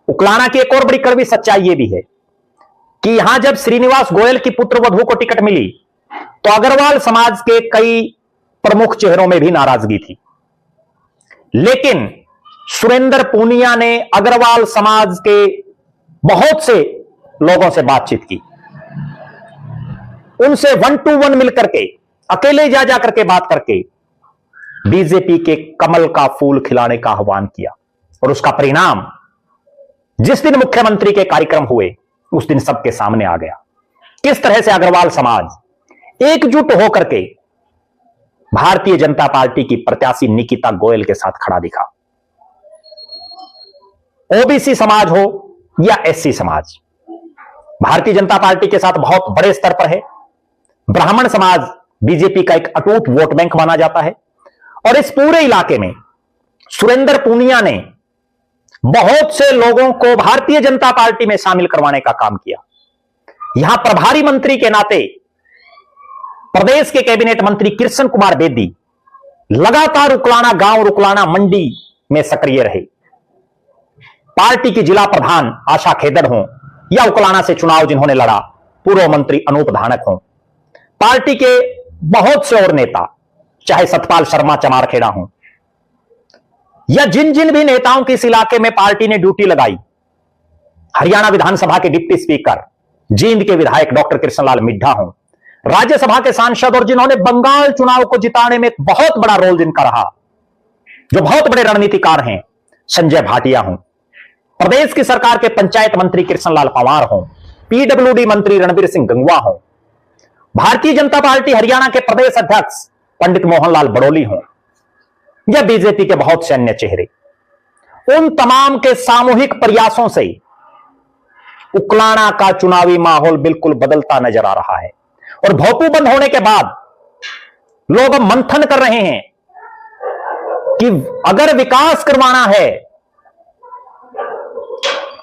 उकलाना की एक और बड़ी कड़वी सच्चाई यह भी है कि यहां जब श्रीनिवास गोयल की पुत्र वधू को टिकट मिली तो अग्रवाल समाज के कई प्रमुख चेहरों में भी नाराजगी थी, लेकिन सुरेंद्र पूनिया ने अग्रवाल समाज के बहुत से लोगों से बातचीत की, उनसे 1 to 1 मिलकर के, अकेले जा जा करके बात करके बीजेपी के कमल का फूल खिलाने का आह्वान किया। और उसका परिणाम जिस दिन मुख्यमंत्री के कार्यक्रम हुए उस दिन सबके सामने आ गया। किस तरह से अग्रवाल समाज एकजुट होकर के भारतीय जनता पार्टी की प्रत्याशी निकिता गोयल के साथ खड़ा दिखा। ओबीसी समाज हो या एससी समाज, भारतीय जनता पार्टी के साथ बहुत बड़े स्तर पर है। ब्राह्मण समाज बीजेपी का एक अटूट वोट बैंक माना जाता है और इस पूरे इलाके में सुरेंद्र पूनिया ने बहुत से लोगों को भारतीय जनता पार्टी में शामिल करवाने का काम किया। यहां प्रभारी मंत्री के नाते प्रदेश के कैबिनेट मंत्री कृष्ण कुमार बेदी लगातार उकलाना गांव और उकलाना मंडी में सक्रिय रहे। पार्टी की जिला प्रधान आशा खेदड़ हो या उकलाना से चुनाव जिन्होंने लड़ा पूर्व मंत्री अनूप धानक हो, पार्टी के बहुत से और नेता चाहे सतपाल शर्मा चमारखेड़ा हो या जिन जिन भी नेताओं की इस इलाके में पार्टी ने ड्यूटी लगाई, हरियाणा विधानसभा के डिप्टी स्पीकर, जींद के विधायक डॉक्टर कृष्णलाल मिड्ढा हो, राज्यसभा के सांसद और जिन्होंने बंगाल चुनाव को जिताने में एक बहुत बड़ा रोल जिनका रहा, जो बहुत बड़े रणनीतिकार हैं, संजय भाटिया हो, प्रदेश की सरकार के पंचायत मंत्री कृष्णलाल पंवार हो, पीडब्ल्यूडी मंत्री रणबीर सिंह गंगवा हो, भारतीय जनता पार्टी हरियाणा के प्रदेश अध्यक्ष पंडित मोहनलाल बड़ोली हो या बीजेपी के बहुत से अन्य चेहरे, उन तमाम के सामूहिक प्रयासों से उकलाना का चुनावी माहौल बिल्कुल बदलता नजर आ रहा है। और भोपू बंद होने के बाद लोग मंथन कर रहे हैं कि अगर विकास करवाना है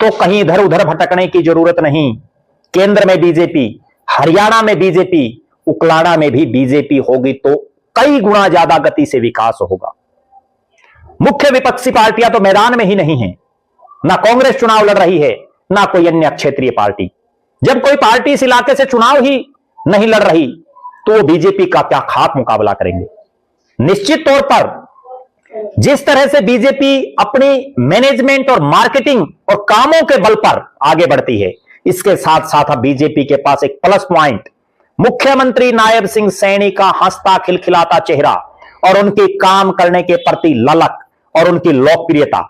तो कहीं इधर उधर भटकने की जरूरत नहीं। केंद्र में बीजेपी, हरियाणा में बीजेपी, उकलाना में भी बीजेपी होगी तो कई गुना ज्यादा गति से विकास होगा। मुख्य विपक्षी पार्टियां तो मैदान में ही नहीं है, ना कांग्रेस चुनाव लड़ रही है ना कोई अन्य क्षेत्रीय पार्टी। जब कोई पार्टी इस इलाके से चुनाव ही नहीं लड़ रही तो वो बीजेपी का क्या खाक मुकाबला करेंगे। निश्चित तौर पर जिस तरह से बीजेपी अपनी मैनेजमेंट और मार्केटिंग और कामों के बल पर आगे बढ़ती है, इसके साथ साथ अब बीजेपी के पास एक प्लस पॉइंट मुख्यमंत्री नायब सिंह सैनी का हंसता खिलखिलाता चेहरा और उनके काम करने के प्रति ललक और उनकी लोकप्रियता